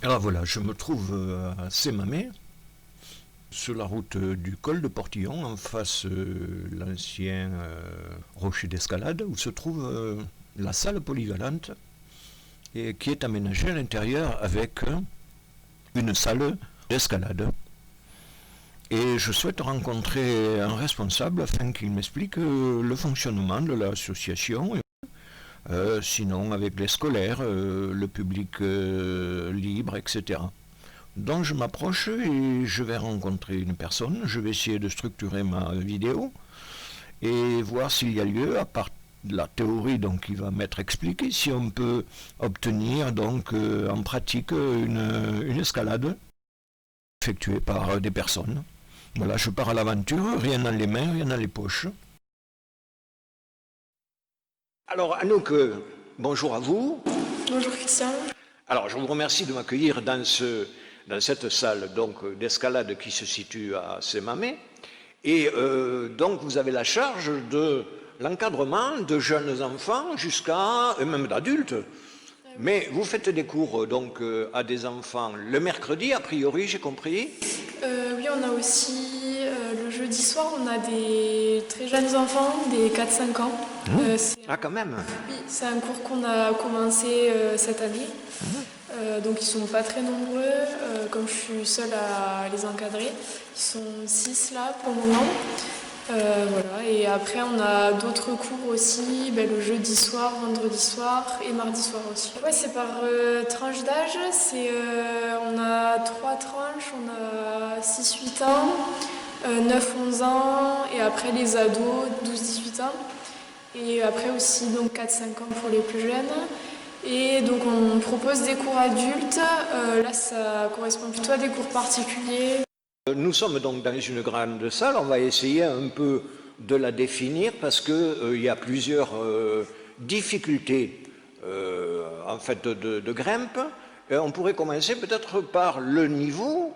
Alors voilà, je me trouve à Sémamé, sur la route du col de Portillon, en face l'ancien rocher d'escalade, où se trouve la salle polyvalente, et qui est aménagée à l'intérieur avec une salle d'escalade. Et je souhaite rencontrer un responsable afin qu'il m'explique le fonctionnement de l'association. Sinon avec les scolaires, le public libre, etc. Donc je m'approche et je vais rencontrer une personne, je vais essayer de structurer ma vidéo et voir s'il y a lieu, à part de la théorie donc qui va m'être expliquée, si on peut obtenir donc en pratique une escalade effectuée par des personnes. Voilà, je pars à l'aventure, rien dans les mains, rien dans les poches. Alors Anouk, bonjour à vous. Bonjour Christian. Alors je vous remercie de m'accueillir dans cette salle d'escalade qui se situe à Sémamé. Et donc vous avez la charge de l'encadrement de jeunes enfants jusqu'à et même d'adultes. Mais vous faites des cours donc à des enfants le mercredi, a priori, j'ai compris. Oui, on a aussi le jeudi soir, on a des très jeunes enfants, des 4-5 ans. Ah quand même. Oui, c'est un cours qu'on a commencé cette année. Donc ils sont pas très nombreux, comme je suis seule à les encadrer. Ils sont 6 là pour le moment. Voilà. Et après on a d'autres cours aussi, le jeudi soir, vendredi soir et mardi soir aussi. Ouais, c'est par tranche d'âge, on a 3 tranches, on a 6-8 ans, 9-11 ans et après les ados 12-18 ans. Et après aussi donc 4-5 ans pour les plus jeunes. Et donc on propose des cours adultes, là ça correspond plutôt à des cours particuliers. Nous sommes donc dans une grande salle, on va essayer un peu de la définir parce qu'il y a plusieurs difficultés en fait de grimpe. Et on pourrait commencer peut-être par le niveau,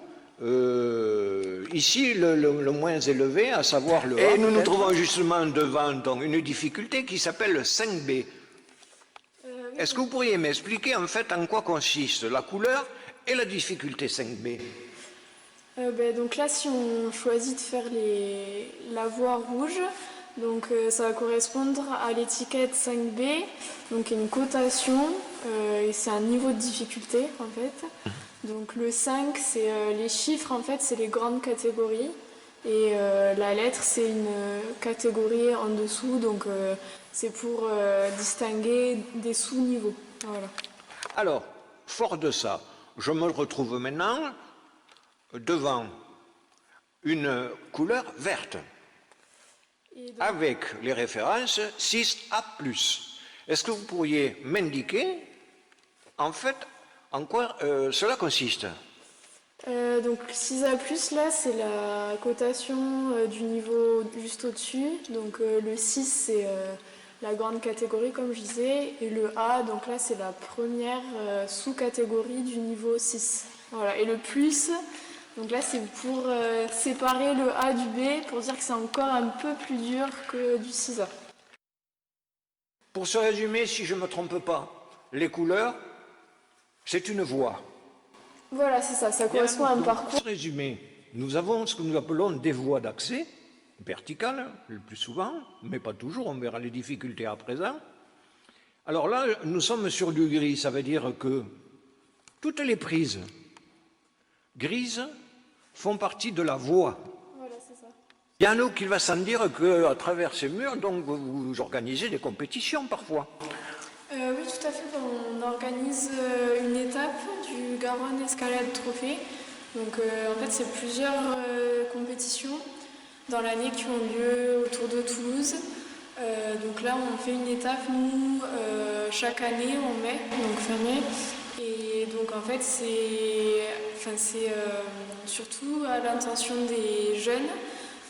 ici le moins élevé, à savoir le A. Et nous nous trouvons justement devant donc, une difficulté qui s'appelle le 5B. Est-ce que vous pourriez m'expliquer en fait en quoi consiste la couleur et la difficulté 5B? Donc là, si on choisit de faire la voie rouge, donc ça va correspondre à l'étiquette 5B, donc une cotation, et c'est un niveau de difficulté en fait. Donc le 5, c'est les chiffres en fait, c'est les grandes catégories, et la lettre, c'est une catégorie en dessous, donc c'est pour distinguer des sous-niveaux. Voilà. Alors, fort de ça, je me retrouve maintenant devant une couleur verte avec les références 6A+. Est-ce que vous pourriez m'indiquer en fait en quoi cela consiste? Donc 6A+, là, c'est la cotation du niveau juste au-dessus. Donc le 6, c'est la grande catégorie, comme je disais. Et le A, donc là, c'est la première sous-catégorie du niveau 6. Voilà. Et le plus, donc là, c'est pour séparer le A du B, pour dire que c'est encore un peu plus dur que du 6A. Pour se résumer, si je ne me trompe pas, les couleurs, c'est une voie. Voilà, c'est ça, ça correspond à un parcours. Pour se résumer, nous avons ce que nous appelons des voies d'accès, verticales le plus souvent, mais pas toujours, on verra les difficultés à présent. Alors là, nous sommes sur du gris, ça veut dire que toutes les prises grises font partie de la voie. Voilà, c'est ça. Il y a un autre qui va sans dire qu'à travers ces murs, donc, vous organisez des compétitions parfois. Oui, tout à fait. On organise une étape du Garonne Escalade Trophée. Donc, en fait, c'est plusieurs compétitions dans l'année qui ont lieu autour de Toulouse. Donc là, on fait une étape, nous, chaque année en mai, donc fin mai. Et donc, en fait, c'est surtout à l'intention des jeunes.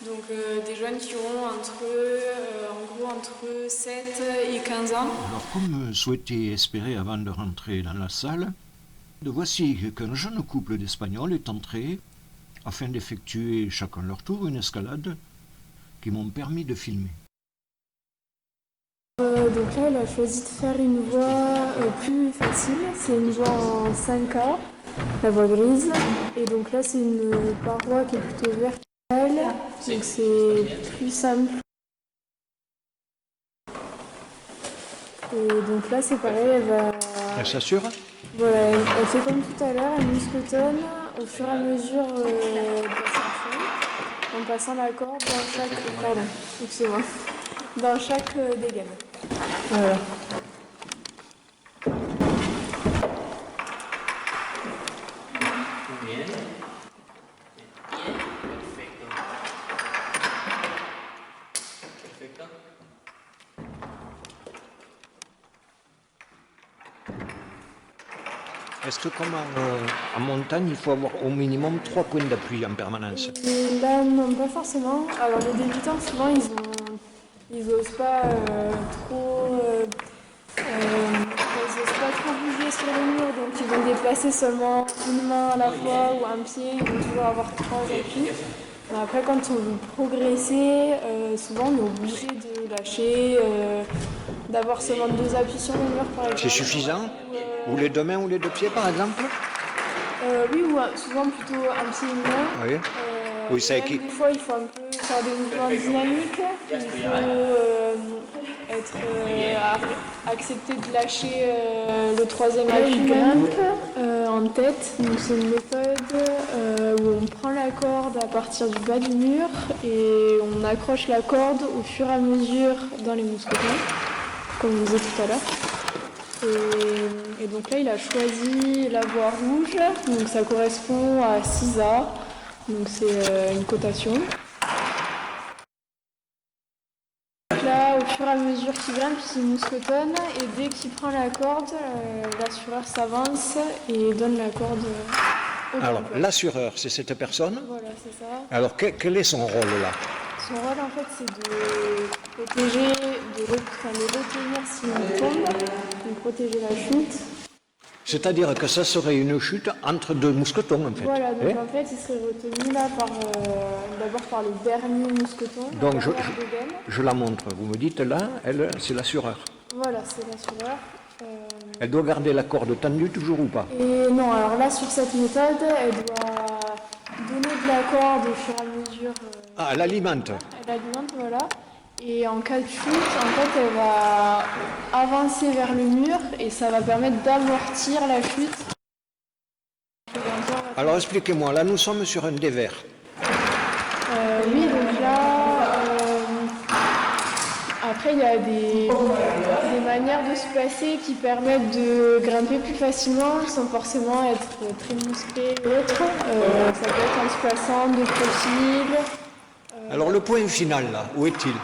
Donc des jeunes qui ont entre 7 et 15 ans. Alors comme souhaité et espéré avant de rentrer dans la salle, voici qu'un jeune couple d'Espagnols est entré afin d'effectuer chacun leur tour une escalade qui m'ont permis de filmer. Donc là, elle a choisi de faire une voie plus facile, c'est une voie en 5A. la voie grise. Et donc là, c'est une paroi qui est plutôt verticale, donc c'est plus simple. Et donc là, c'est pareil, Elle s'assure? voilà, elle fait comme tout à l'heure, elle muscletonne au fur et à mesure de l'ascension, en passant la corde dans chaque, pardon, excusez-moi, dans chaque dégaine. Voilà. Est-ce que comme en montagne, il faut avoir au minimum 3 points d'appui en permanence? Et là, non, pas forcément. Alors les débutants, souvent, ils osent pas ils osent pas trop bouger sur le mur, donc ils vont déplacer seulement une main à la fois ou un pied, ils vont toujours avoir 3 appuis. Mais après, quand on veut progresser, souvent on est obligé de lâcher, d'avoir seulement 2 appuis sur le mur par exemple. C'est suffisant? Ou les 2 mains ou les 2 pieds par exemple? Oui, ou souvent plutôt un pied et une main. Oui. Oui, ça Même équipe. des fois, il faut un peu faire des mouvements dynamiques. Il faut accepter de lâcher le troisième appui grimpe en tête. Donc c'est une méthode où on prend la corde à partir du bas du mur et on accroche la corde au fur et à mesure dans les mousquetons, comme je disais tout à l'heure. Et donc là, il a choisi la voie rouge, donc ça correspond à 6A, donc c'est une cotation. Donc là, au fur et à mesure qu'il grimpe, il mousquetonne, et dès qu'il prend la corde, l'assureur s'avance et donne la corde au Alors, grimpeur. l'assureur, c'est cette personne. Voilà, c'est ça. Alors, quel est son rôle là? Son rôle, en fait, c'est de protéger, de retenir s'il tombe, donc protéger la chute. C'est-à-dire que ça serait une chute entre 2 mousquetons en fait. Voilà, donc Eh? en fait, il serait retenu là d'abord par le dernier mousqueton, la Donc dernière dégaine. je la montre. Vous me dites là, elle, c'est l'assureur. Voilà, c'est l'assureur. Elle doit garder la corde tendue toujours ou pas? Et non, alors là, sur cette méthode, elle doit donner de la corde au fur et à mesure. Ah, elle alimente. Elle alimente, voilà. Et en cas de chute, en fait, elle va avancer vers le mur et ça va permettre d'amortir la chute. Alors expliquez-moi, là nous sommes sur un dévers. Oui, donc là, après il y a des manières de se placer qui permettent de grimper plus facilement sans forcément être très musclé ou autre. Ça peut être en se plaçant de profil. Alors le point final là, où est-il?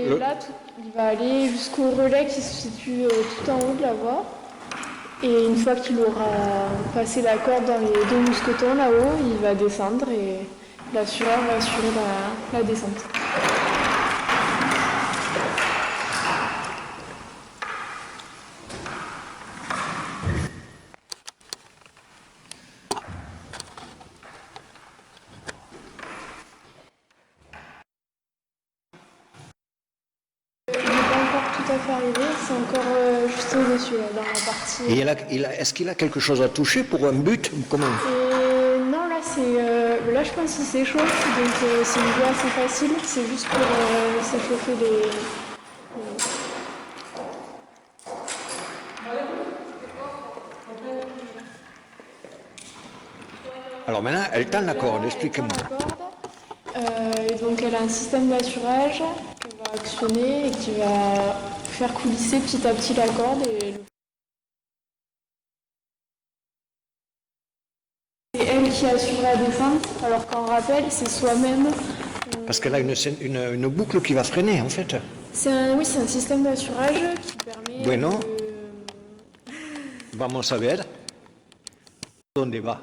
Et là, il va aller jusqu'au relais qui se situe tout en haut de la voie. Et une fois qu'il aura passé la corde dans les 2 mousquetons là-haut, il va descendre et l'assureur va assurer la descente. Il n'est pas encore tout à fait arrivé, c'est encore juste au-dessus, là, dans la partie. Et est-ce qu'il a quelque chose à toucher pour un but ou comment? Et non, là, là je pense qu'il s'échauffe, donc c'est une voie assez facile, c'est juste pour s'échauffer les. Alors maintenant, elle tend la corde, expliquez-moi. Et donc elle a un système d'assurage qu'elle va actionner et qui va faire coulisser petit à petit la corde. C'est elle qui assure la descente, alors qu'en rappel, c'est soi-même. Parce qu'elle a une boucle qui va freiner en fait. Oui, c'est un système d'assurage qui permet. Bueno. Vamos a ver. ¿Dónde va?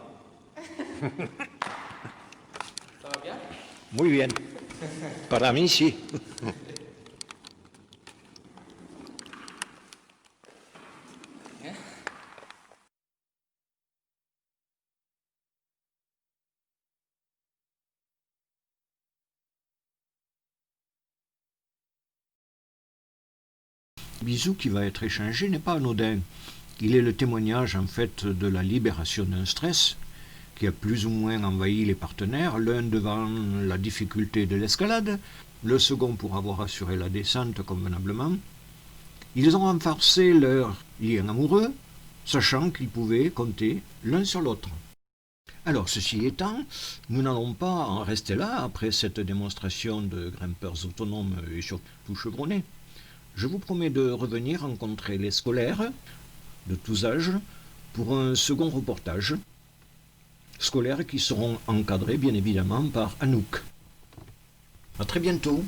¿Ça va bien? Muy bien. Para mí sí. Le bisou qui va être échangé n'est pas anodin. Il est le témoignage en fait de la libération d'un stress qui a plus ou moins envahi les partenaires, l'un devant la difficulté de l'escalade, le second pour avoir assuré la descente convenablement. Ils ont renforcé leur lien amoureux, sachant qu'ils pouvaient compter l'un sur l'autre. Alors, ceci étant, nous n'allons pas en rester là après cette démonstration de grimpeurs autonomes et surtout chevronnés. Je vous promets de revenir rencontrer les scolaires de tous âges pour un second reportage. Scolaires qui seront encadrés bien évidemment par Anouk. À très bientôt.